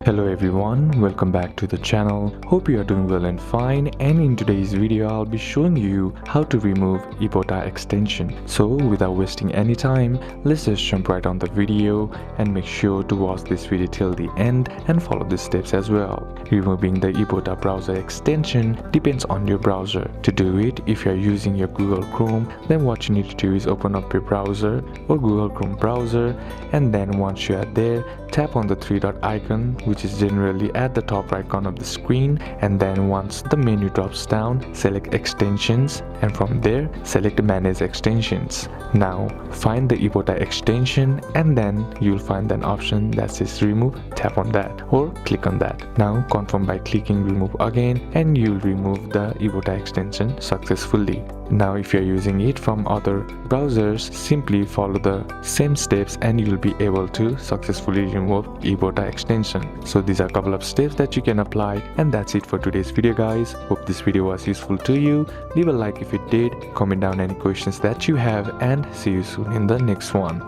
Hello everyone, welcome back to the channel. Hope you are doing well and fine, and in today's video I'll be showing you how to remove Ibotta extension. So without wasting any time, let's just jump right on the video and make sure to watch this video till the end and follow the steps as well. Removing the Ibotta browser extension depends on your browser. To do it, if you are using your Google Chrome, then what you need to do is open up your browser or Google Chrome browser, and then once you are there, tap on the three dot icon, which is generally at the top right corner of the screen, and then once the menu drops down, select extensions, and from there select manage extensions. Now find the Ibotta extension, and then you'll find an option that says remove. Tap on that or click on that. Now confirm by clicking remove again, and you'll remove the Ibotta extension successfully. Now if you're using it from other browsers, simply follow the same steps and you'll be able to successfully remove Ibotta extension. So these are a couple of steps that you can apply, and that's it for today's video guys. Hope this video was useful to you. Leave a like if it did, comment down any questions that you have, and see you soon in the next one.